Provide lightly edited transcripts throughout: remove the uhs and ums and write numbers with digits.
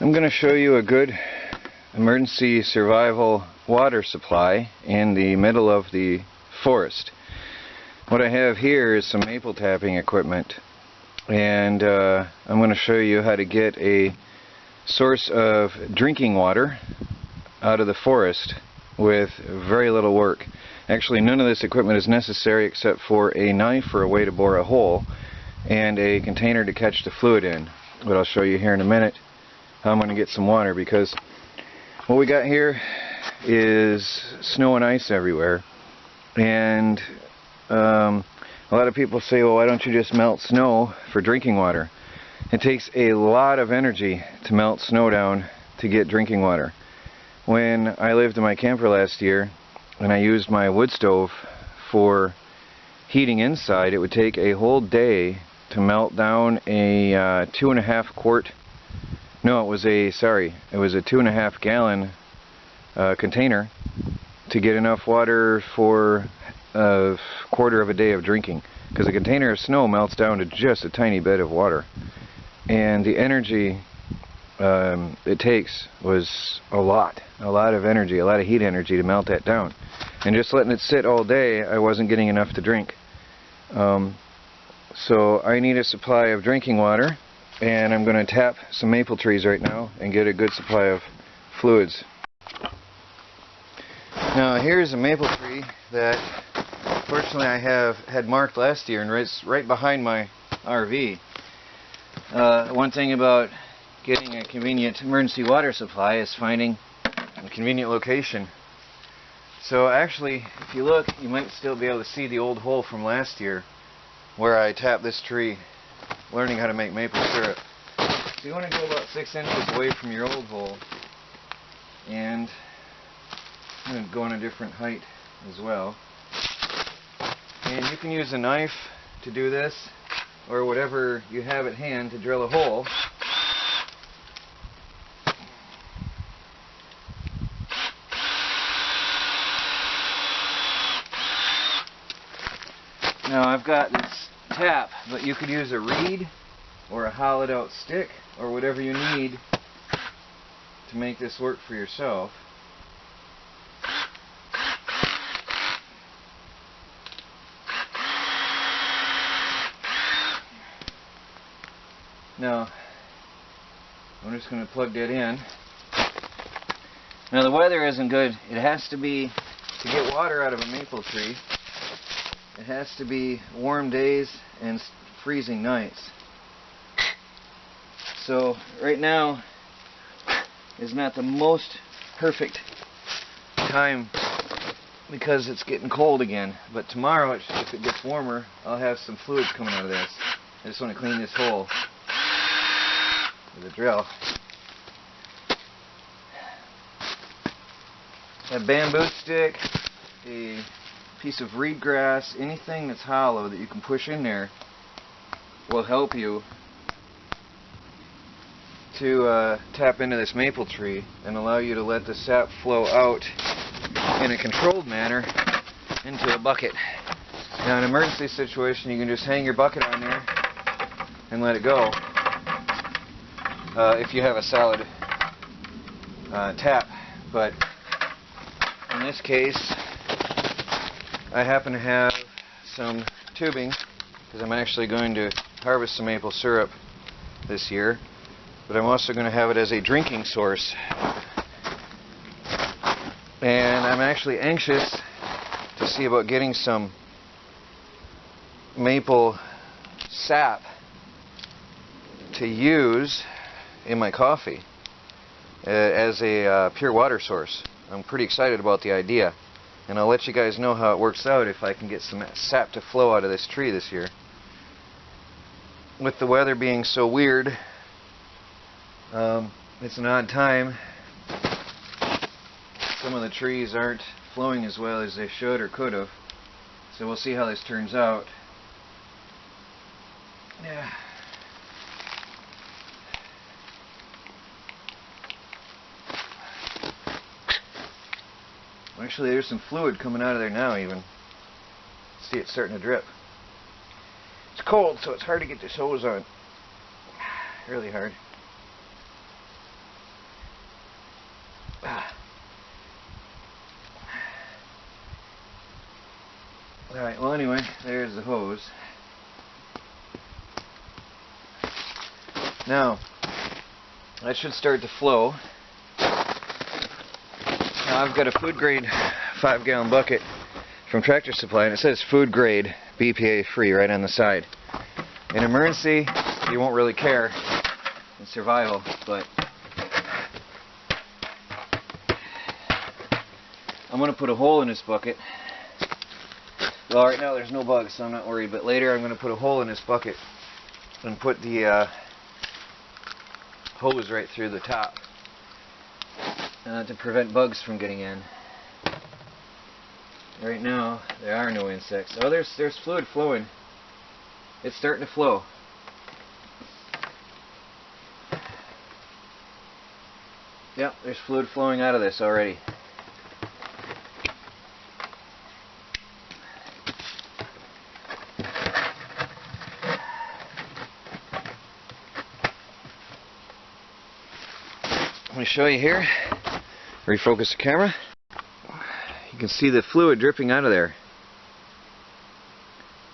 I'm going to show you a good emergency survival water supply in the middle of the forest. What I have here is some maple tapping equipment, and I'm going to show you how to get a source of drinking water out of the forest with very little work. Actually, none of this equipment is necessary except for a knife or a way to bore a hole and a container to catch the fluid in. But I'll show you here in a minute how I'm going to get some water, because what we got here is snow and ice everywhere, and a lot of people say, well, why don't you just melt snow for drinking water? It takes a lot of energy to melt snow down to get drinking water. When I lived in my camper last year and I used my wood stove for heating inside, it would take a whole day to melt down a 2.5 quart. No, it was a 2.5 gallon container to get enough water for a quarter of a day of drinking, because a container of snow melts down to just a tiny bit of water, and the energy it takes was a lot of energy, a lot of heat energy to melt that down. And just letting it sit all day, I wasn't getting enough to drink. So I need a supply of drinking water, and I'm going to tap some maple trees right now and get a good supply of fluids. Now here's a maple tree that fortunately I had marked last year, and it's right behind my RV. One thing about getting a convenient emergency water supply is finding a convenient location. So actually, if you look, you might still be able to see the old hole from last year where I tapped this tree learning how to make maple syrup. So you want to go about 6 inches away from your old hole, and I'm going to go on a different height as well. And you can use a knife to do this, or whatever you have at hand to drill a hole. Now I've got this tap, but you could use a reed or a hollowed out stick or whatever you need to make this work for yourself. Now I'm just going to plug that in. Now the weather isn't good. It has to be, to get water out of a maple tree, it has to be warm days and freezing nights. So right now is not the most perfect time because it's getting cold again. But tomorrow, if it gets warmer, I'll have some fluids coming out of this. I just want to clean this hole with a drill. A bamboo stick, a piece of reed grass, anything that's hollow that you can push in there will help you to tap into this maple tree and allow you to let the sap flow out in a controlled manner into a bucket. Now in an emergency situation, you can just hang your bucket on there and let it go, if you have a solid tap. But in this case, I happen to have some tubing, because I'm actually going to harvest some maple syrup this year, but I'm also going to have it as a drinking source. And I'm actually anxious to see about getting some maple sap to use in my coffee as a pure water source. I'm pretty excited about the idea. And I'll let you guys know how it works out if I can get some sap to flow out of this tree this year. With the weather being so weird, it's an odd time. Some of the trees aren't flowing as well as they should or could have. So we'll see how this turns out. Yeah. Actually, there's some fluid coming out of there now even. See, it's starting to drip. It's cold, so it's hard to get this hose on. Really hard. Alright, well anyway, there's the hose. Now, that should start to flow. Now I've got a food grade 5-gallon bucket from Tractor Supply, and it says food grade BPA free right on the side. In emergency, you won't really care. In survival, but I'm going to put a hole in this bucket. Well, right now there's no bugs, so I'm not worried, but later I'm going to put a hole in this bucket and put the hose right through the top to prevent bugs from getting in. Right now there are no insects. Oh, there's fluid flowing. It's starting to flow. Yep, there's fluid flowing out of this already. Let me show you here. Refocus the camera. You can see the fluid dripping out of there,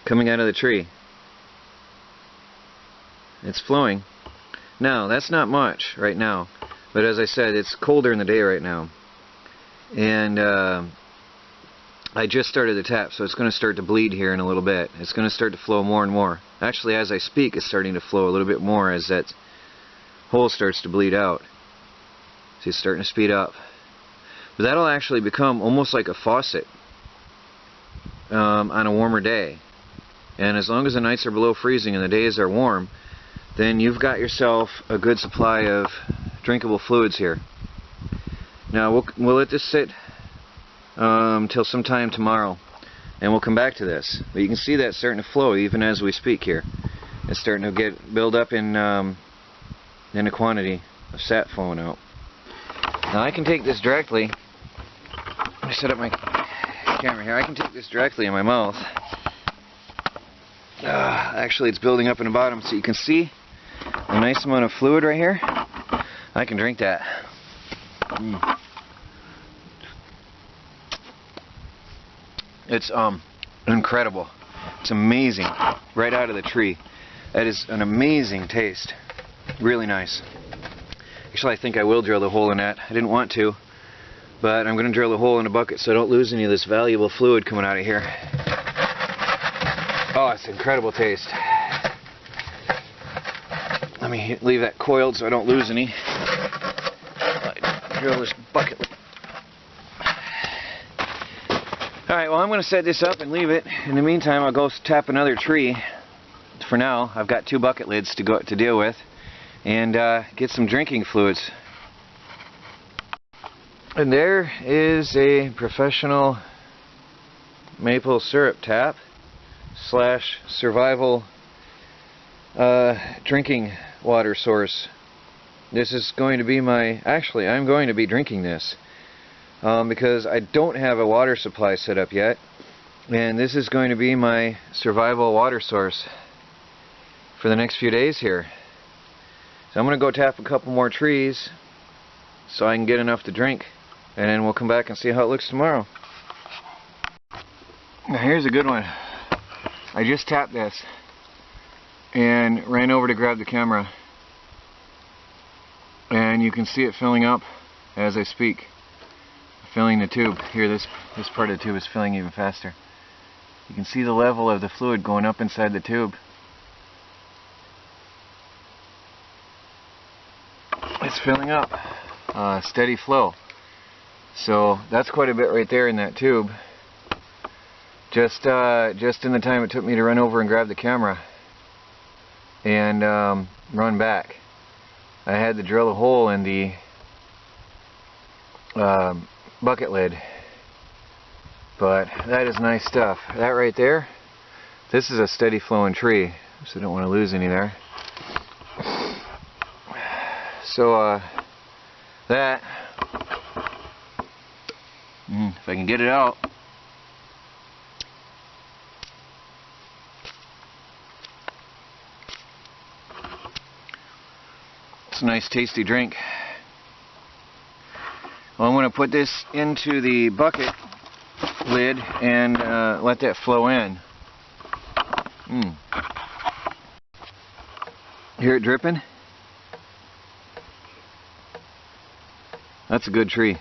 coming out of the tree. It's flowing. Now, that's not much right now, but as I said, it's colder in the day right now. And I just started the tap, so it's going to start to bleed here in a little bit. It's going to start to flow more and more. Actually, as I speak, it's starting to flow a little bit more as that hole starts to bleed out. See, it's starting to speed up. But that'll actually become almost like a faucet on a warmer day. And as long as the nights are below freezing and the days are warm, then you've got yourself a good supply of drinkable fluids here. Now we'll let this sit till sometime tomorrow, and we'll come back to this. But you can see that starting to flow even as we speak here. It's starting to build up in a quantity of sap flowing out. Now I can take this directly. Let me set up my camera here. I can take this directly in my mouth. Actually, it's building up in the bottom, so you can see a nice amount of fluid right here. I can drink that. It's incredible. It's amazing. Right out of the tree. That is an amazing taste. Really nice. Actually, I think I will drill the hole in that. I didn't want to, but I'm going to drill a hole in the bucket so I don't lose any of this valuable fluid coming out of here. Oh, it's an incredible taste. Let me leave that coiled so I don't lose any. Drill this bucket. Alright, well I'm going to set this up and leave it. In the meantime, I'll go tap another tree. For now, I've got 2 bucket lids to deal with, and get some drinking fluids. And there is a professional maple syrup tap / survival drinking water source. This is going to be my, actually I'm going to be drinking this because I don't have a water supply set up yet, and this is going to be my survival water source for the next few days here. So I'm going to go tap a couple more trees so I can get enough to drink, and then we'll come back and see how it looks tomorrow. Now here's a good one. I just tapped this and ran over to grab the camera, and you can see it filling up as I speak. Filling the tube. Here, this part of the tube is filling even faster. You can see the level of the fluid going up inside the tube. It's filling up. Steady flow. So that's quite a bit right there in that tube. Just in the time it took me to run over and grab the camera and run back. I had to drill a hole in the bucket lid. But that is nice stuff. That right there, this is a steady flowing tree, so I don't want to lose any there. So that, if I can get it out. It's a nice tasty drink. Well, I'm going to put this into the bucket lid and let that flow in. Hear it dripping? That's a good tree.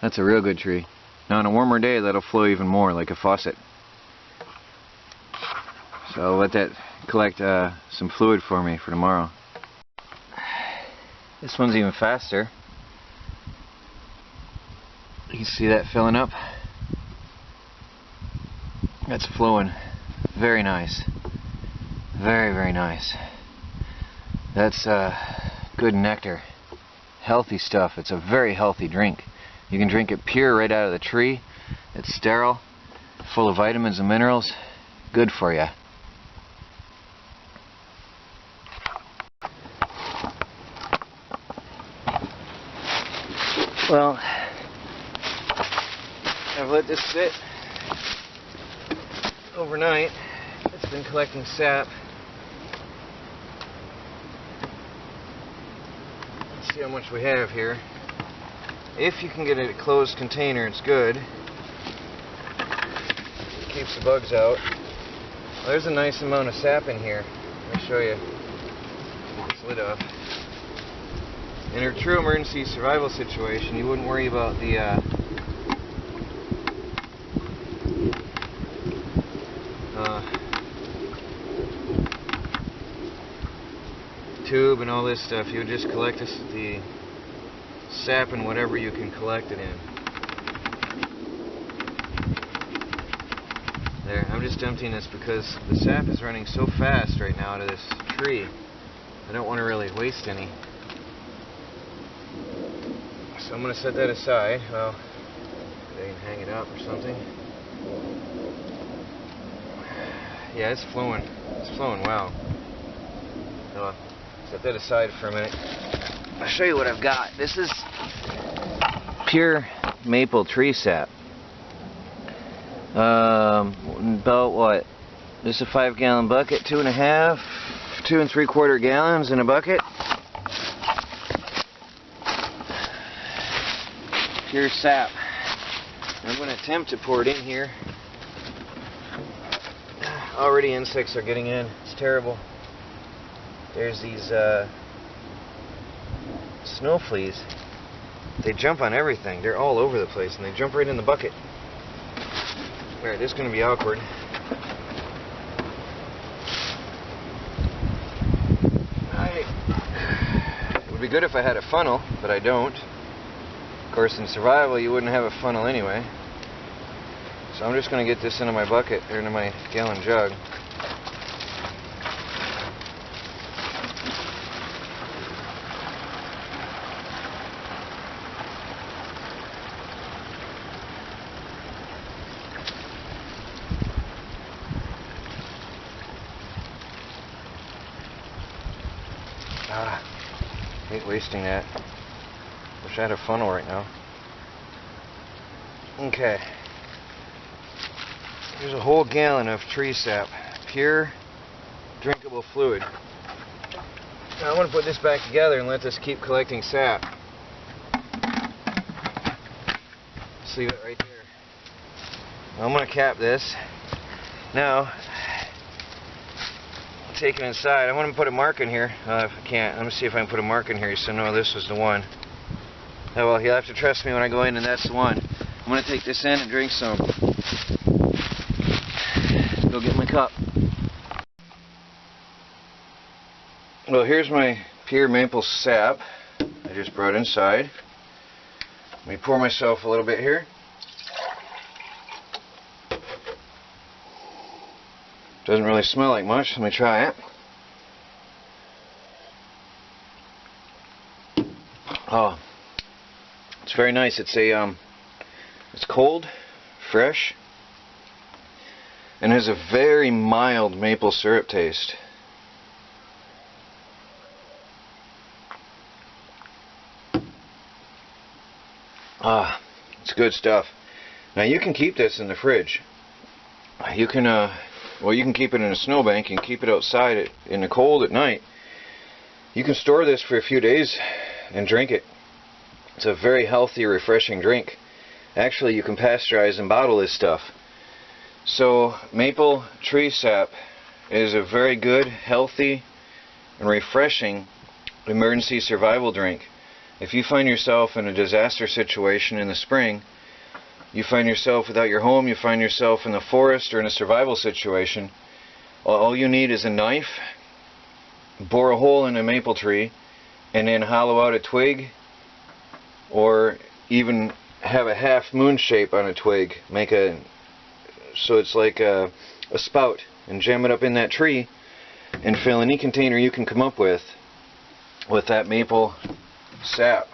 That's a real good tree. Now on a warmer day that'll flow even more, like a faucet. So I'll let that collect some fluid for me for tomorrow. This one's even faster. You can see that filling up. That's flowing. Very nice. Very, very nice. That's good nectar. Healthy stuff. It's a very healthy drink. You can drink it pure right out of the tree. It's sterile, full of vitamins and minerals. Good for you. Well, I've let this sit overnight. It's been collecting sap. Let's see how much we have here. If you can get it in a closed container, it's good. It keeps the bugs out. Well, there's a nice amount of sap in here. Let me show you. Get this lid off. In a true emergency survival situation, you wouldn't worry about the tube and all this stuff. You would just collect the sap and whatever you can collect it in. There, I'm just emptying this because the sap is running so fast right now out of this tree. I don't want to really waste any. So I'm going to set that aside. Well, I can hang it up or something. Yeah, it's flowing. It's flowing well. So I'll set that aside for a minute. I'll show you what I've got. This is pure maple tree sap. About what? This is a 5-gallon bucket, 2 3/4 gallons in a bucket. Pure sap. I'm going to attempt to pour it in here. Already insects are getting in. It's terrible. There's these snow fleas. They jump on everything. They're all over the place and they jump right in the bucket. Alright, this is going to be awkward. It would be good if I had a funnel, but I don't. Of course, in survival, you wouldn't have a funnel anyway. So I'm just going to get this into my bucket, or into my gallon jug. Hate wasting that. Wish I had a funnel right now. Okay. Here's a whole gallon of tree sap. Pure, drinkable fluid. Now I'm going to put this back together and let this keep collecting sap. Just leave it right there. I'm going to cap this. Now, take it inside. I want to put a mark in here. If I can't, let me see if I can put a mark in here so no, this was the one. Oh well, you'll have to trust me when I go in and that's the one. I'm going to take this in and drink some. Go get my cup. Well, here's my pure maple sap I just brought inside. Let me pour myself a little bit here. Doesn't really smell like much. Let me try it. Oh, it's very nice. It's cold, fresh, and has a very mild maple syrup taste. Ah, it's good stuff. Now you can keep this in the fridge. You can, well, you can keep it in a snowbank and keep it outside in the cold at night. You can store this for a few days and drink it. It's a very healthy, refreshing drink. Actually, you can pasteurize and bottle this stuff. So, maple tree sap is a very good, healthy, and refreshing emergency survival drink. If you find yourself in a disaster situation in the spring, you find yourself without your home, you find yourself in the forest or in a survival situation, all you need is a knife, bore a hole in a maple tree, and then hollow out a twig, or even have a half moon shape on a twig, so it's like a spout, and jam it up in that tree and fill any container you can come up with that maple sap.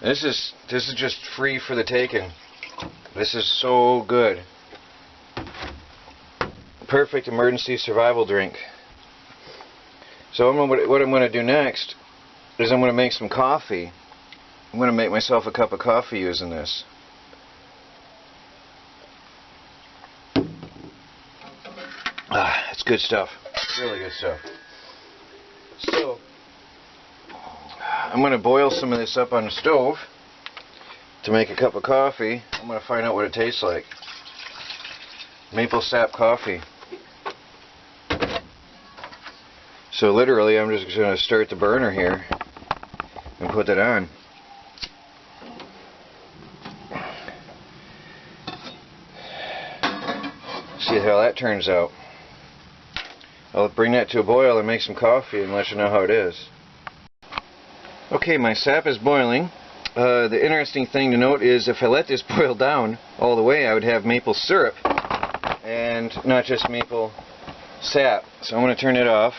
This is just free for the taking. This is so good. Perfect emergency survival drink. So what I'm going to do next is I'm going to make some coffee. I'm going to make myself a cup of coffee using this. It's good stuff. Really good stuff. So, I'm going to boil some of this up on the stove to make a cup of coffee. I'm going to find out what it tastes like. Maple sap coffee. So literally, I'm just going to start the burner here and put that on. See how that turns out. I'll bring that to a boil and make some coffee and let you know how it is. Okay, my sap is boiling. The interesting thing to note is if I let this boil down all the way, I would have maple syrup and not just maple sap. So I'm going to turn it off.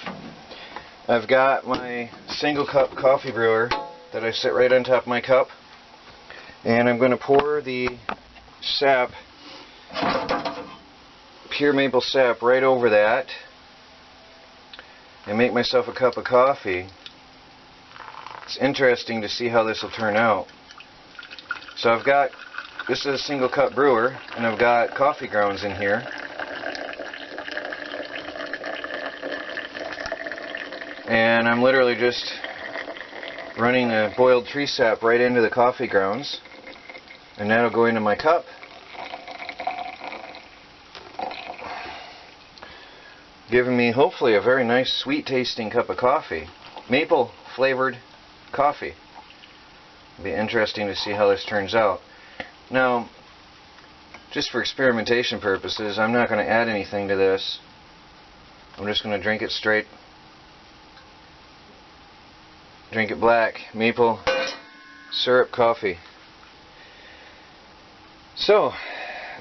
I've got my single cup coffee brewer that I set right on top of my cup, and I'm going to pour the sap, pure maple sap, right over that and make myself a cup of coffee. It's interesting to see how this will turn out. So I've got, this is a single cup brewer, and I've got coffee grounds in here. And I'm literally just running the boiled tree sap right into the coffee grounds, and that'll go into my cup. Giving me hopefully a very nice sweet tasting cup of coffee. Maple flavored coffee. It'll be interesting to see how this turns out. Now, just for experimentation purposes, I'm not going to add anything to this. I'm just going to drink it straight. Drink it black. Maple syrup coffee. So,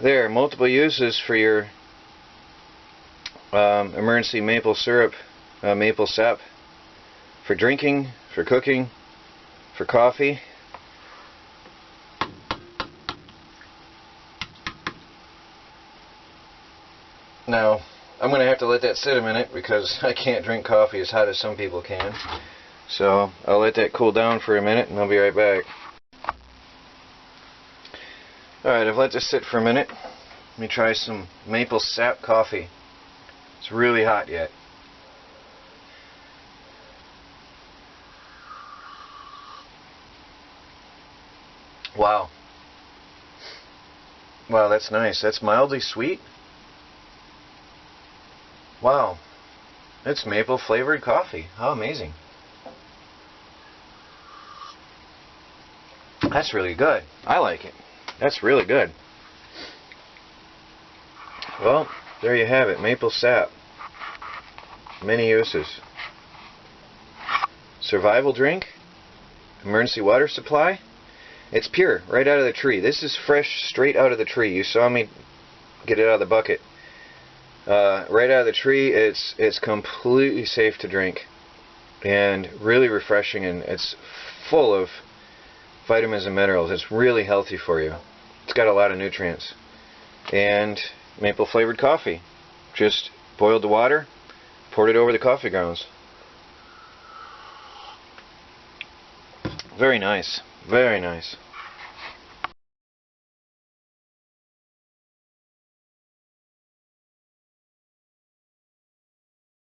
there, multiple uses for your emergency maple syrup, maple sap, for drinking, for cooking, for coffee. Now, I'm going to have to let that sit a minute because I can't drink coffee as hot as some people can. So, I'll let that cool down for a minute and I'll be right back. Alright, I've let this sit for a minute. Let me try some maple sap coffee. It's really hot yet. Wow. Wow, that's nice. That's mildly sweet. Wow. It's maple flavored coffee. How amazing. That's really good. I like it. That's really good. Well, there you have it. Maple sap. Many uses. Survival drink. Emergency water supply. It's pure, right out of the tree. This is fresh, straight out of the tree. You saw me get it out of the bucket. Right out of the tree. It's completely safe to drink. And really refreshing, and it's full of vitamins and minerals. It's really healthy for you. It's got a lot of nutrients. And maple flavored coffee. Just boiled the water, poured it over the coffee grounds. Very nice. Very nice.